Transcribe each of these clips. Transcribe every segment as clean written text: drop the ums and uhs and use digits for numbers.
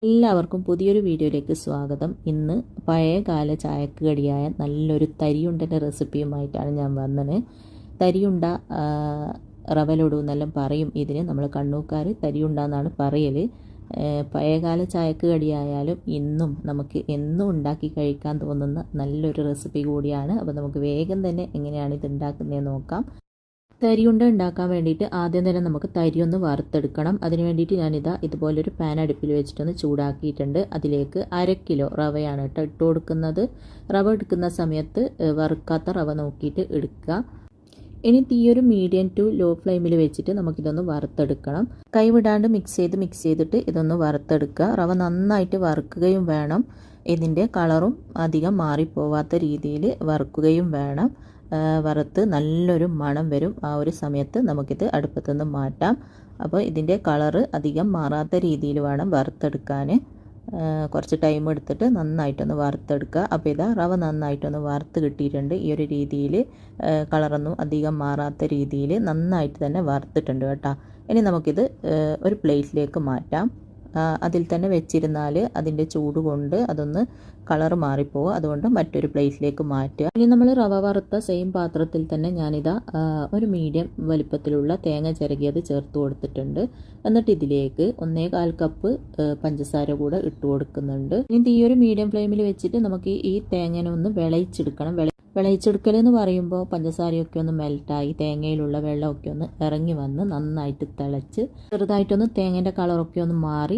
എല്ലാവർക്കും പുതിയൊരു വീഡിയോയിലേക്ക് സ്വാഗതം. ഇന്ന് പഴയകാല ചായക്ക് കടിയായ നല്ലൊരു തരിയുണ്ടൻ്റെ റെസിപ്പിയുമായിട്ടാണ് ഞാൻ വന്നത്. തരിയുണ്ട റവലൊടു എന്നെല്ലാം പറയും ഇതിന്. നമ്മൾ കണ്ണൂക്കാർ തരിയുണ്ട എന്നാണ് പറയൽ. പഴയകാല ചായക്ക് കടിയായാലും ഇന്നും നമുക്ക് എന്നും ഉണ്ടാക്കി കഴിക്കാൻ തോന്നുന്ന നല്ലൊരു റെസിപ്പി കൂടിയാണ്. അപ്പോൾ നമുക്ക് വേഗം തന്നെ എങ്ങനെയാണ് ഇത് ഉണ്ടാക്കുന്നതെന്ന് നോക്കാം. തരിയുണ്ട ഉണ്ടാക്കാൻ വേണ്ടിയിട്ട് ആദ്യം തന്നെ നമുക്ക് തരി ഒന്ന് വറുത്തെടുക്കണം. അതിന് വേണ്ടിയിട്ട് ഞാനിതാ ഇതുപോലൊരു പാൻ അടുപ്പിൽ വെച്ചിട്ടൊന്ന് ചൂടാക്കിയിട്ടുണ്ട്. അതിലേക്ക് 1/2 കിലോ റവയാണ് ഇട്ട് കൊടുക്കുന്നത്. റവ എടുക്കുന്ന സമയത്ത് വറുക്കാത്ത റവ നോക്കിയിട്ട് എടുക്കുക. ഇനി തീയൊരു മീഡിയം ടു ലോ ഫ്ലെയിമിൽ വെച്ചിട്ട് നമുക്കിതൊന്ന് വറുത്തെടുക്കണം. കൈവിടാണ്ട് മിക്സ് ചെയ്തിട്ട് ഇതൊന്ന് വറുത്തെടുക്കുക. റവ നന്നായിട്ട് വറുക്കുകയും വേണം. ഇതിൻ്റെ കളറും അധികം മാറിപ്പോവാത്ത രീതിയിൽ വറുക്കുകയും വേണം. വറുത്ത് നല്ലൊരു മണം വരും. ആ ഒരു സമയത്ത് നമുക്കിത് അടുപ്പത്തുനിന്ന് മാറ്റാം. അപ്പോൾ ഇതിൻ്റെ കളറ് അധികം മാറാത്ത രീതിയിൽ വേണം വറുത്തെടുക്കാൻ. കുറച്ച് ടൈം എടുത്തിട്ട് നന്നായിട്ടൊന്ന് വറുത്തെടുക്കുക. അപ്പോൾ ഇതാ റവ നന്നായിട്ടൊന്ന് വറുത്ത് കിട്ടിയിട്ടുണ്ട്. ഈ ഒരു രീതിയിൽ കളറൊന്നും അധികം മാറാത്ത രീതിയിൽ നന്നായിട്ട് തന്നെ വറുത്തിട്ടുണ്ട് കേട്ടോ. ഇനി നമുക്കിത് ഒരു പ്ലേറ്റിലേക്ക് മാറ്റാം. അതിൽ തന്നെ വെച്ചിരുന്നാൽ അതിൻ്റെ ചൂട് കൊണ്ട് അതൊന്ന് കളർ മാറിപ്പോവും. അതുകൊണ്ട് മറ്റൊരു പ്ലേറ്റിലേക്ക് മാറ്റുക. ഇനി നമ്മൾ റവ വറുത്ത സെയിം പാത്രത്തിൽ തന്നെ ഞാനിതാ ഒരു മീഡിയം വലിപ്പത്തിലുള്ള തേങ്ങ ചിരകിയത് ചേർത്ത് കൊടുത്തിട്ടുണ്ട്. എന്നിട്ട് ഇതിലേക്ക് 1/4 കപ്പ് പഞ്ചസാര കൂടെ ഇട്ട് കൊടുക്കുന്നുണ്ട്. ഇനി ഈ ഒരു മീഡിയം ഫ്ലെയിമിൽ വെച്ചിട്ട് നമുക്ക് ഈ തേങ്ങനെ ഒന്ന് വിളയിച്ചെടുക്കണം. വിളയിച്ചെടുക്കൽ എന്ന് പറയുമ്പോൾ പഞ്ചസാരയൊക്കെ ഒന്ന് മെൽറ്റായി തേങ്ങയിലുള്ള വെള്ളമൊക്കെ ഒന്ന് ഇറങ്ങി വന്ന് നന്നായിട്ട് തിളച്ച് ചെറുതായിട്ടൊന്ന് തേങ്ങേൻ്റെ കളറൊക്കെ ഒന്ന് മാറി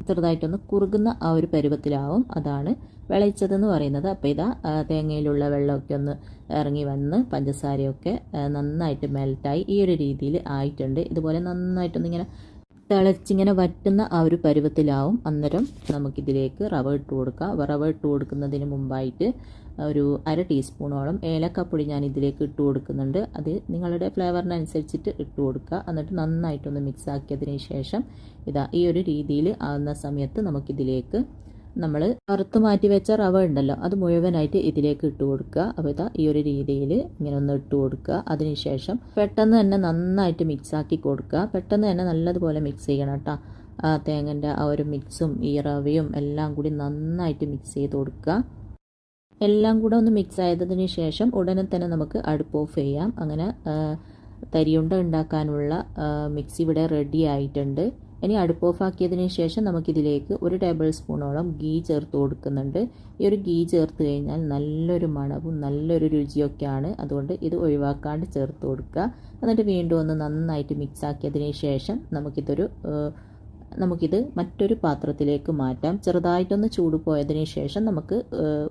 ചെറുതായിട്ടൊന്ന് കുറുകുന്ന ആ ഒരു പരുവത്തിലാവും. അതാണ് വിളയിച്ചതെന്ന് പറയുന്നത്. അപ്പോൾ ഇതാ തേങ്ങയിലുള്ള വെള്ളമൊക്കെ ഒന്ന് ഇറങ്ങി വന്ന് പഞ്ചസാരയൊക്കെ നന്നായിട്ട് മെൽറ്റായി ഈ ഒരു രീതിയിൽ ആയിട്ടുണ്ട്. ഇതുപോലെ നന്നായിട്ടൊന്നിങ്ങനെ തിളച്ചിങ്ങനെ വറ്റുന്ന ആ ഒരു പരുവത്തിലാവും. അന്നേരം നമുക്കിതിലേക്ക് റവ ഇട്ട് കൊടുക്കാം. റവ ഇട്ട് കൊടുക്കുന്നതിന് മുമ്പായിട്ട് ഒരു 1/2 ടീസ്പൂണോളം ഏലക്കപ്പൊടി ഞാൻ ഇതിലേക്ക് ഇട്ട് കൊടുക്കുന്നുണ്ട്. അത് നിങ്ങളുടെ ഫ്ലേവറിനനുസരിച്ചിട്ട് ഇട്ട് കൊടുക്കുക. എന്നിട്ട് നന്നായിട്ടൊന്ന് മിക്സ് ആക്കിയതിന് ശേഷം ഇതാ ഈ ഒരു രീതിയിൽ ആകുന്ന സമയത്ത് നമുക്കിതിലേക്ക് നമ്മൾ വറുത്ത് മാറ്റി വെച്ച റവ ഉണ്ടല്ലോ അത് മുഴുവനായിട്ട് ഇതിലേക്ക് ഇട്ട് കൊടുക്കുക. അപ്പോൾ ഇതാ ഈ ഒരു രീതിയിൽ ഇങ്ങനെ ഒന്ന് ഇട്ട് കൊടുക്കുക. അതിനുശേഷം പെട്ടെന്ന് തന്നെ നന്നായിട്ട് മിക്സ് ആക്കി കൊടുക്കുക. പെട്ടെന്ന് തന്നെ നല്ലതുപോലെ മിക്സ് ചെയ്യണം കേട്ടോ. ആ തേങ്ങൻ്റെ ആ ഒരു മിക്സും ഈ റവയും എല്ലാം കൂടി നന്നായിട്ട് മിക്സ് ചെയ്ത് കൊടുക്കുക. എല്ലാം കൂടെ ഒന്ന് മിക്സ് ആയതിന് ശേഷം ഉടനെ തന്നെ നമുക്ക് അടുപ്പ് ഓഫ് ചെയ്യാം. അങ്ങനെ തരിയുണ്ട ഉണ്ടാക്കാനുള്ള മിക്സ് ഇവിടെ റെഡി ആയിട്ടുണ്ട്. ഇനി അടുപ്പ് ഓഫ് ആക്കിയതിന് ശേഷം നമുക്കിതിലേക്ക് 1 ടേബിൾ സ്പൂണോളം ഗീ ചേർത്ത് കൊടുക്കുന്നുണ്ട്. ഈ ഒരു ഗീ ചേർത്ത് കഴിഞ്ഞാൽ നല്ലൊരു മണവും നല്ലൊരു രുചിയൊക്കെയാണ്. അതുകൊണ്ട് ഇത് ഒഴിവാക്കാണ്ട് ചേർത്ത് കൊടുക്കുക. എന്നിട്ട് വീണ്ടും ഒന്ന് നന്നായിട്ട് മിക്സ് ആക്കിയതിന് ശേഷം നമുക്കിത് മറ്റൊരു പാത്രത്തിലേക്ക് മാറ്റാം. ചെറുതായിട്ടൊന്ന് ചൂട് പോയതിന് ശേഷം നമുക്ക്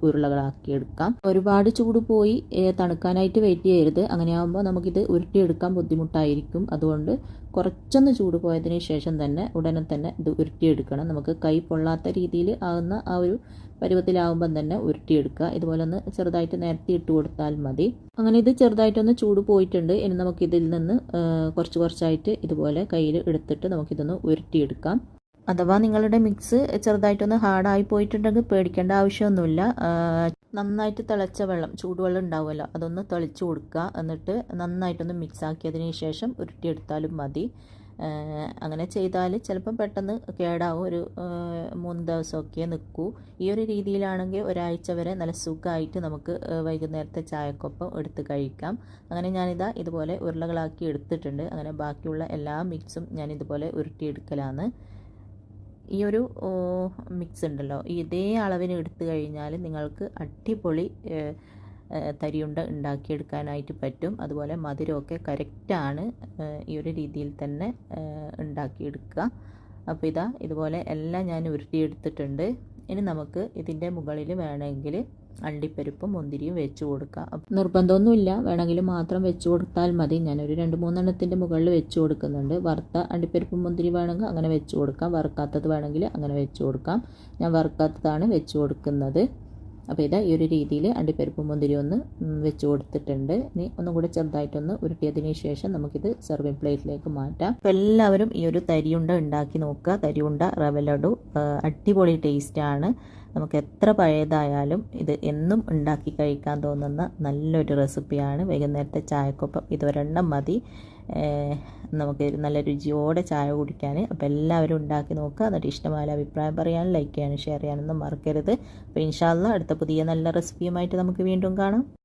ഉരുളകളാക്കിയെടുക്കാം. ഒരുപാട് ചൂട് പോയി തണുക്കാനായിട്ട് വെയിറ്റ് ചെയ്യരുത്. അങ്ങനെയാകുമ്പോൾ നമുക്കിത് ഉരുട്ടിയെടുക്കാൻ ബുദ്ധിമുട്ടായിരിക്കും. അതുകൊണ്ട് കുറച്ചൊന്ന് ചൂട് പോയതിന് ശേഷം തന്നെ ഉടനെ തന്നെ ഇത് ഉരുട്ടിയെടുക്കണം. നമുക്ക് കൈ പൊള്ളാത്ത രീതിയിൽ ആകുന്ന ആ ഒരു പരുവത്തിലാവുമ്പം തന്നെ ഉരുട്ടിയെടുക്കുക. ഇതുപോലെ ഒന്ന് ചെറുതായിട്ട് നേരത്തെ ഇട്ട് കൊടുത്താൽ മതി. അങ്ങനെ ഇത് ചെറുതായിട്ടൊന്ന് ചൂട് പോയിട്ടുണ്ട്. ഇനി നമുക്കിതിൽ നിന്ന് കുറച്ചായിട്ട് ഇതുപോലെ കയ്യിൽ എടുത്തിട്ട് നമുക്കിതൊന്ന് ഉരുട്ടിയെടുക്കാം. അഥവാ നിങ്ങളുടെ മിക്സ് ചെറുതായിട്ടൊന്ന് ഹാർഡായി പോയിട്ടുണ്ടെങ്കിൽ പേടിക്കേണ്ട ആവശ്യമൊന്നുമില്ല. നന്നായിട്ട് തിളച്ച വെള്ളം ചൂടുവെള്ളം ഉണ്ടാവുമല്ലോ അതൊന്ന് തെളിച്ച് കൊടുക്കുക. എന്നിട്ട് നന്നായിട്ടൊന്ന് മിക്സ് ആക്കിയതിന് ശേഷം ഉരുട്ടിയെടുത്താലും മതി. അങ്ങനെ ചെയ്താൽ ചിലപ്പം പെട്ടെന്ന് കേടാവും. ഒരു 3 ദിവസമൊക്കെ നിൽക്കൂ. ഈ ഒരു രീതിയിലാണെങ്കിൽ ഒരാഴ്ച വരെ നല്ല സുഖമായിട്ട് നമുക്ക് വൈകുന്നേരത്തെ ചായക്കൊപ്പം എടുത്ത് കഴിക്കാം. അങ്ങനെ ഞാനിതാ ഇതുപോലെ ഉരുളകളാക്കി എടുത്തിട്ടുണ്ട്. അങ്ങനെ ബാക്കിയുള്ള എല്ലാ മിക്സും ഞാൻ ഇതുപോലെ ഉരുട്ടിയെടുക്കലാണ്. ഈ ഒരു മിക്സ് ഉണ്ടല്ലോ ഇതേ അളവിന് എടുത്തു കഴിഞ്ഞാൽ നിങ്ങൾക്ക് അടിപൊളി തരിയുണ്ട ഉണ്ടാക്കിയെടുക്കാനായിട്ട് പറ്റും. അതുപോലെ മധുരമൊക്കെ കറക്റ്റാണ്. ഈ ഒരു രീതിയിൽ തന്നെ ഉണ്ടാക്കിയെടുക്കുക. അപ്പോൾ ഇതാ ഇതുപോലെ എല്ലാം ഞാൻ ഉരുട്ടിയെടുത്തിട്ടുണ്ട്. ഇനി നമുക്ക് ഇതിൻ്റെ മുകളിൽ വേണമെങ്കിൽ അണ്ടിപ്പരിപ്പും മുന്തിരിയും വെച്ച് കൊടുക്കാം. നിർബന്ധമൊന്നുമില്ല, വേണമെങ്കിൽ മാത്രം വെച്ച് കൊടുത്താൽ മതി. ഞാനൊരു 2-3 എണ്ണത്തിൻ്റെ മുകളിൽ വെച്ച് കൊടുക്കുന്നുണ്ട്. വറുത്ത അണ്ടിപ്പരിപ്പും മുന്തിരി വേണമെങ്കിൽ അങ്ങനെ വെച്ച് കൊടുക്കാം. വറുക്കാത്തത് വേണമെങ്കിൽ അങ്ങനെ വെച്ച് കൊടുക്കാം. ഞാൻ വറുക്കാത്തതാണ് വെച്ച് കൊടുക്കുന്നത്. അപ്പോൾ ഇതാ ഈ ഒരു രീതിയിൽ അണ്ടിപ്പരിപ്പും മുന്തിരി ഒന്ന് വെച്ച് കൊടുത്തിട്ടുണ്ട്. ഇനി ഒന്നും കൂടെ ചെറുതായിട്ടൊന്ന് ഉരുട്ടിയതിന് ശേഷം നമുക്കിത് സെർവിങ് പ്ലേറ്റിലേക്ക് മാറ്റാം. അപ്പോൾ എല്ലാവരും ഈ ഒരു തരിയുണ്ട ഉണ്ടാക്കി നോക്കുക. തരിയുണ്ട റവ ലഡു അടിപൊളി ടേസ്റ്റാണ്. നമുക്ക് എത്ര പഴയതായാലും ഇത് എന്നും ഉണ്ടാക്കി കഴിക്കാൻ തോന്നുന്ന നല്ലൊരു റെസിപ്പിയാണ്. വൈകുന്നേരത്തെ ചായക്കൊപ്പം ഇത് ഒരെണ്ണം മതി. നമുക്ക് നല്ല രുചിയോടെ ചായ കുടിക്കാൻ. അപ്പോൾ എല്ലാവരും ഉണ്ടാക്കി നോക്കുക. എന്നിട്ട് ഇഷ്ടമായ അഭിപ്രായം പറയാനും ലൈക്ക് ചെയ്യാനും ഷെയർ ചെയ്യാനൊന്നും മറക്കരുത്. അപ്പോൾ ഇൻഷാ അല്ലാഹ് അടുത്ത പുതിയ നല്ല റെസിപ്പിയുമായിട്ട് നമുക്ക് വീണ്ടും കാണാം.